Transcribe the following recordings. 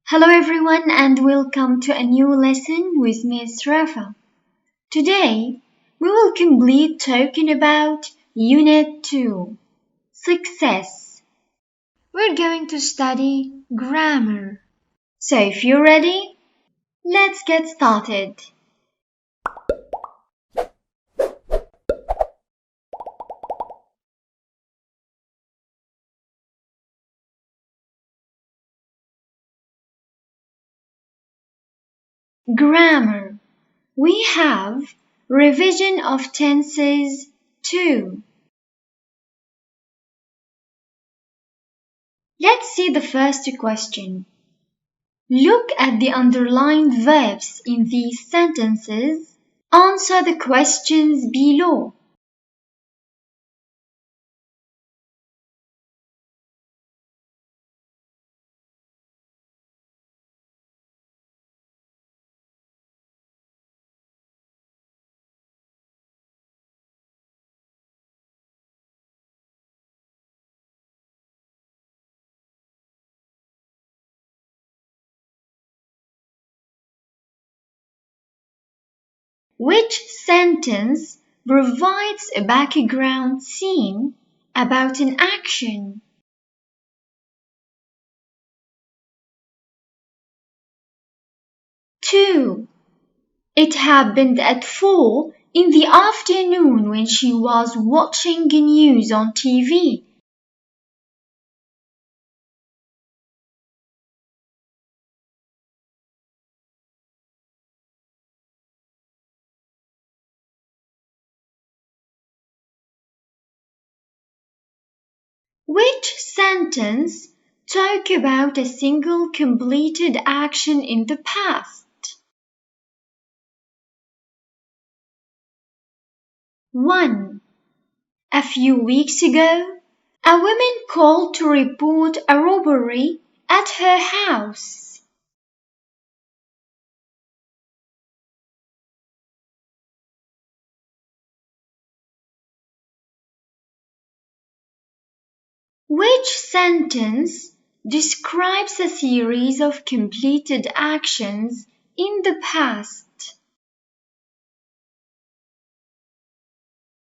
Hello everyone and welcome to a new lesson with Miss Rafa. Today we will complete talking about Unit 2, Success. We're going to study grammar. So if you're ready, let's get started. Grammar. We have revision of tenses 2. Let's see the first question. Look at the underlined verbs in these sentences. Answer the questions below. Which sentence provides a background scene about an action? Two. It happened at 4 in the afternoon when she was watching news on TV. Which sentence talk about a single completed action in the past? 1. A few weeks ago, a woman called to report a robbery at her house. Which sentence describes a series of completed actions in the past?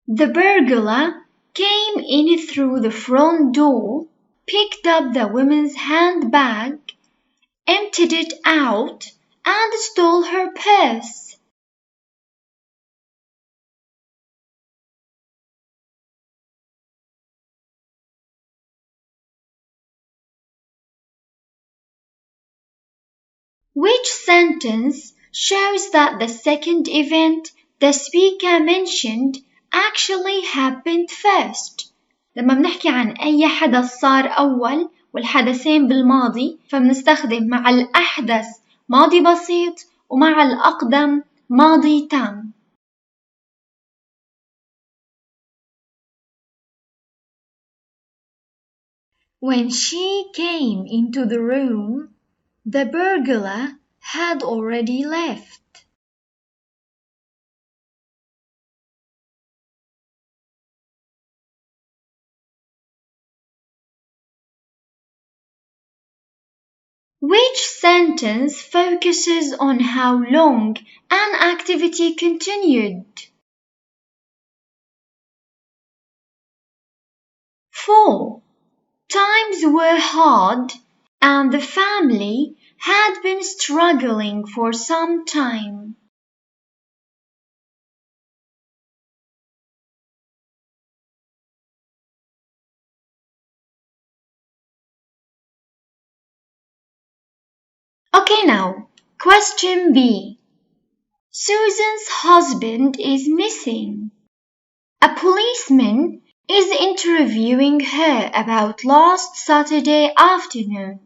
The burglar came in through the front door, picked up the woman's handbag, emptied it out, and stole her purse. Which sentence shows that the second event the speaker mentioned actually happened first؟ لما بنحكي عن أي حدث صار أول والحدثين بالماضي فبنستخدم مع الأحدث ماضي بسيط ومع الأقدم ماضي تام. When she came into the room, the burglar had already left. Which sentence focuses on how long an activity continued? 4. Times were hard and the family had been struggling for some time. Okay, now, question B. Susan's husband is missing. A policeman is interviewing her about last Saturday afternoon.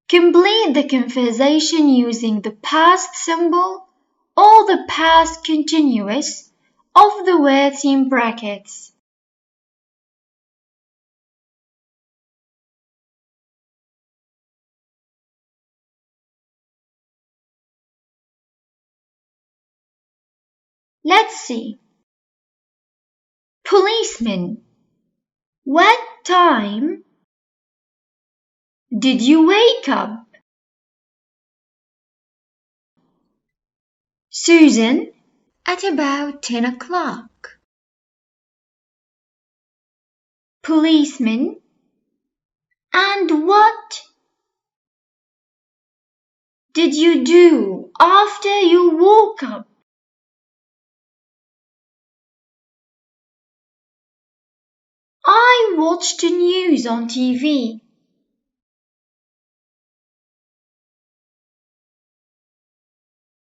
Complete the conversation using the past symbol or the past continuous of the words in brackets. Let's see. Policeman. What time did you wake up? Susan at about 10 o'clock. Policeman. And what did you do after you woke up? I watched the news on TV.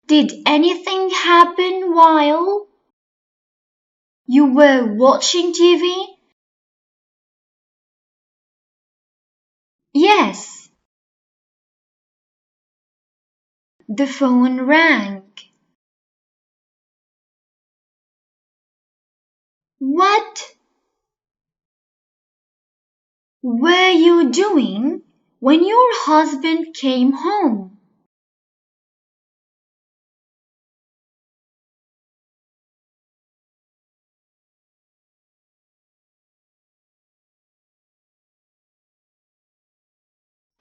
Did anything happen while you were watching TV? Yes. The phone rang. What were you doing when your husband came home?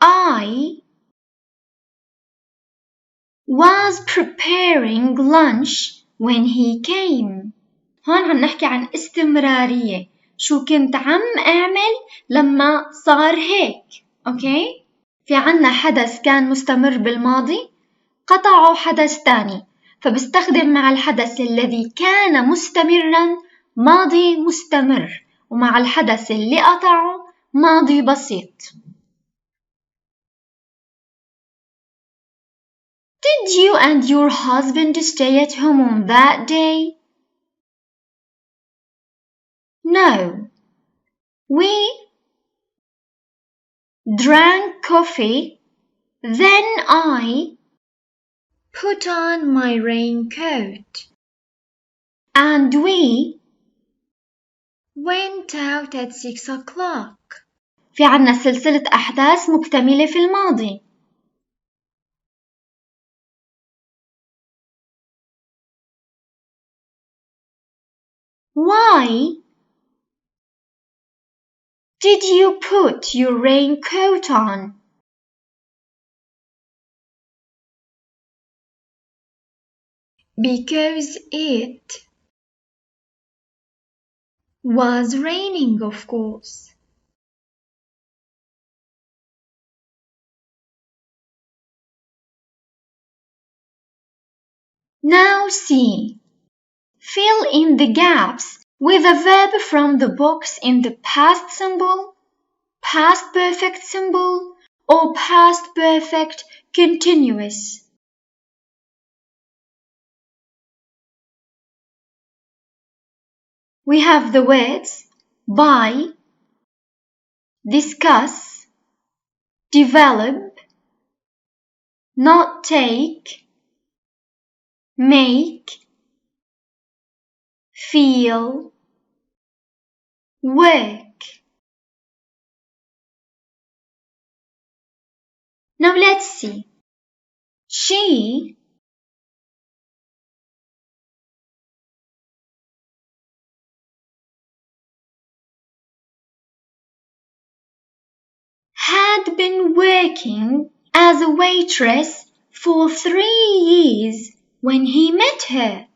I was preparing lunch when he came. هون عم نحكي عن استمرارية. شو كنت عم أعمل لما صار هيك؟ أوكي؟ في عنا حدث كان مستمر بالماضي قطعوا حدث تاني، فبستخدم مع الحدث الذي كان مستمرا ماضي مستمر، ومع الحدث اللي قطعه ماضي بسيط. Did you and your husband stay at home on that day? No. We drank coffee, then I put on my raincoat and we went out at 6 o'clock. في عنا سلسلة أحداث مكتملة في الماضي. Why did you put your raincoat on? Because it was raining, of course. Now see. Fill in the gaps with a verb from the box in the past simple, past perfect simple, or past perfect continuous. We have the words buy, discuss, develop, not take, make, feel, work. Now let's see. She had been working as a waitress for 3 years when he met her.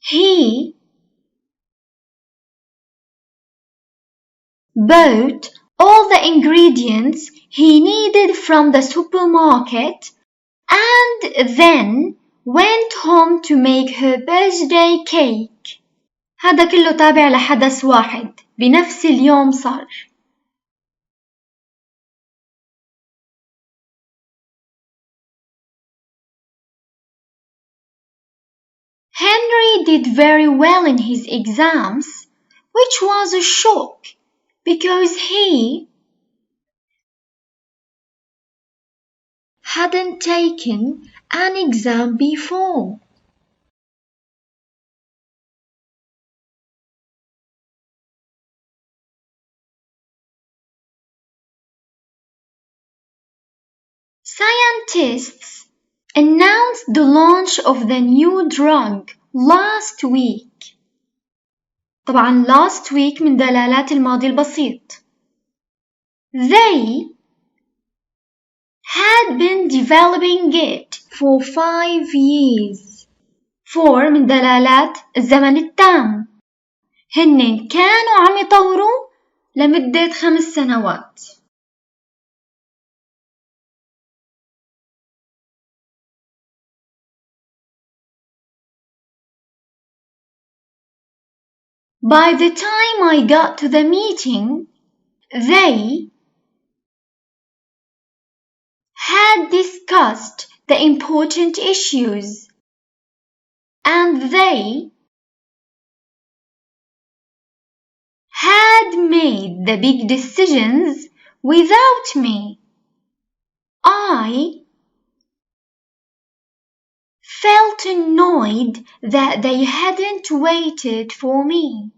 He bought all the ingredients he needed from the supermarket and then went home to make her birthday cake. هذا كله تابع لحدث واحد بنفس اليوم صار. Henry did very well in his exams, which was a shock because he hadn't taken an exam before. Scientists announced the launch of the new drug last week. طبعا last week من دلالات الماضي البسيط. They had been developing it for 5 years. 4 من دلالات الزمن التام. هن كانوا عم يطوروه لمدة 5 سنوات. By the time I got to the meeting, they had discussed the important issues, and they had made the big decisions without me. I felt annoyed that they hadn't waited for me.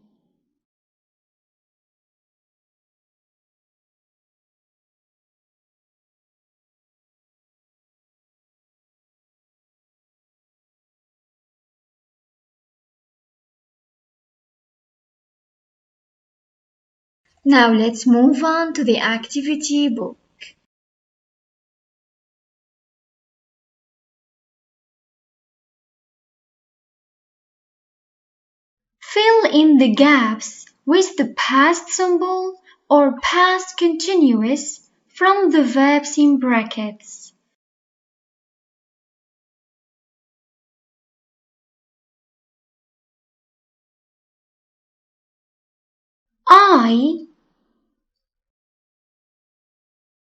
Now let's move on to the activity book. Fill in the gaps with the past simple or past continuous from the verbs in brackets. I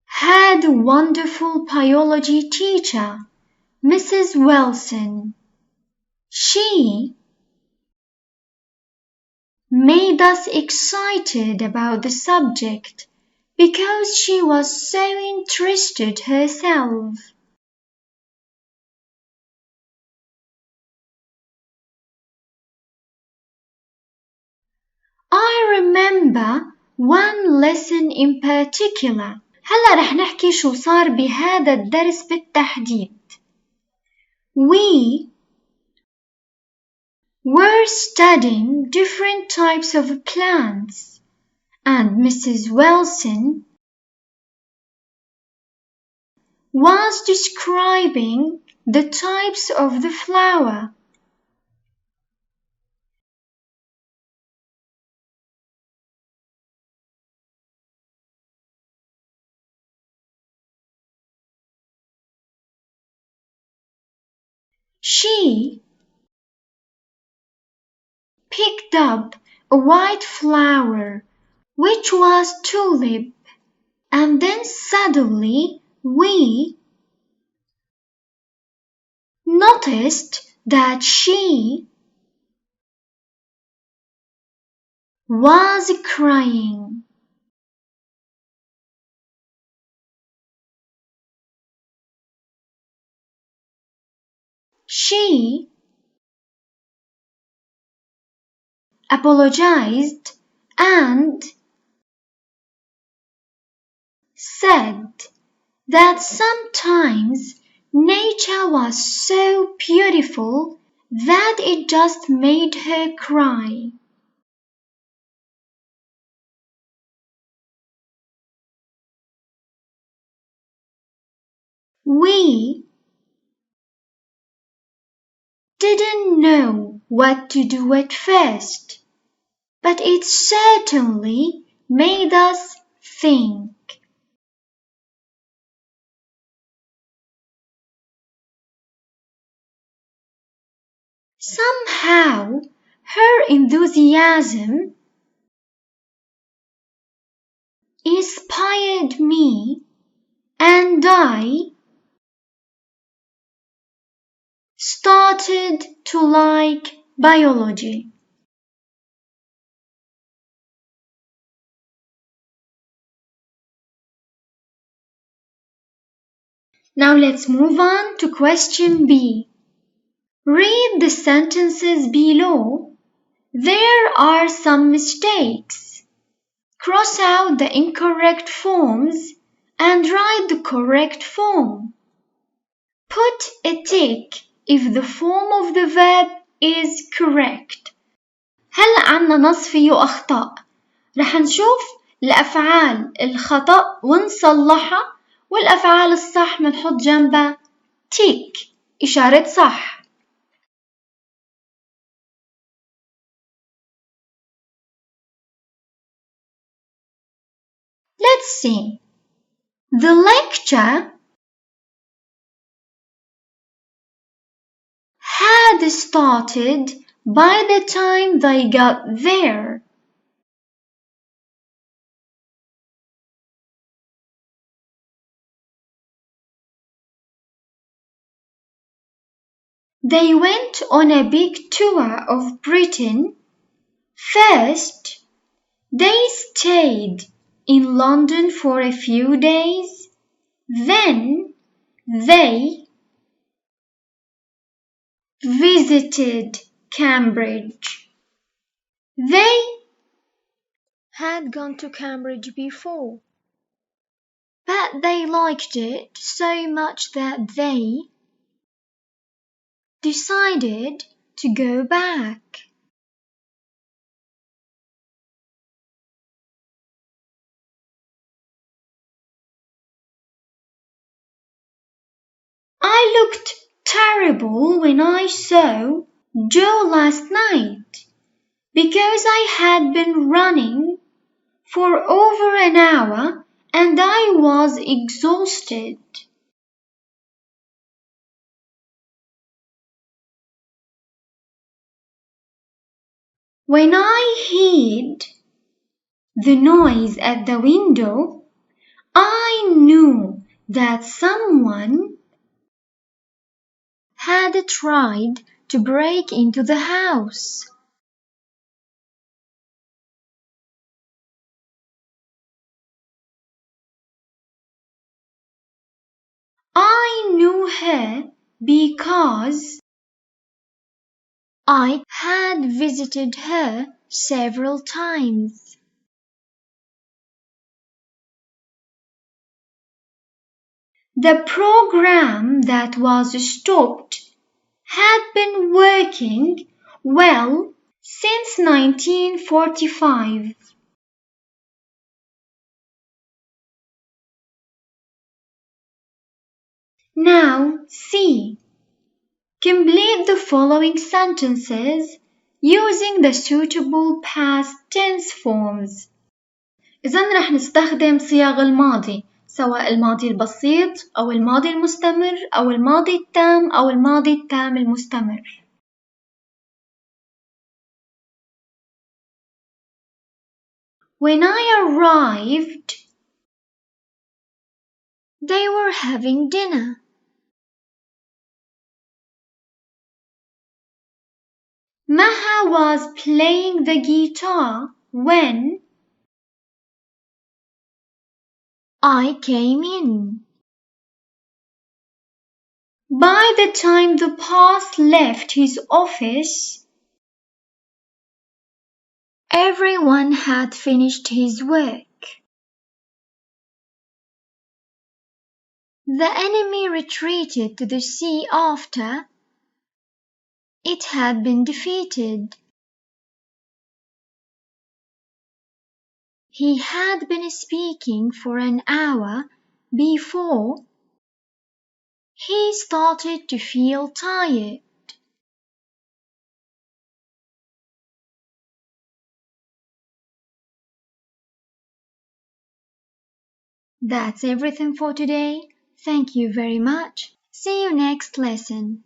had a wonderful biology teacher, Mrs. Wilson. She made us excited about the subject because she was so interested herself. I remember one lesson in particular. هلا رح نحكي شو صار بهذا الدرس بالتحديد. We were studying different types of plants, and Mrs. Wilson was describing the types of the flower. She picked up a white flower, which was tulip, and then suddenly we noticed that she was crying. She apologized and said that sometimes nature was so beautiful that it just made her cry. We didn't know what to do at first, but it certainly made us think. Somehow, her enthusiasm inspired me, and I started to like biology. Now let's move on to question B. Read the sentences below. There are some mistakes. Cross out the incorrect forms and write the correct form. Put a tick if the form of the verb is correct. هلأ عنا نص فيه أخطاء. رح نشوف الأفعال الخطأ ونصلحها، والأفعال الصح بنحط جنبها تيك، إشارة صح. Let's see. The lecture had started by the time they got there. They went on a big tour of Britain. First, they stayed in London for a few days. Then they visited Cambridge. They had gone to Cambridge before, but they liked it so much that they decided to go back. I looked terrible when I saw Joe last night because I had been running for over an hour and I was exhausted. When I heard the noise at the window, I knew that someone had tried to break into the house. I knew her because I had visited her several times. The program that was stopped had been working well since 1945. Now see. Complete the following sentences using the suitable past tense forms. إذن رح نستخدم صيغ الماضي، سواء الماضي البسيط أو الماضي المستمر أو الماضي التام أو الماضي التام المستمر. When I arrived, they were having dinner. Maha was playing the guitar when I came in. By the time the boss left his office, everyone had finished his work. The enemy retreated to the sea after it had been defeated. He had been speaking for an hour before he started to feel tired. That's everything for today. Thank you very much. See you next lesson.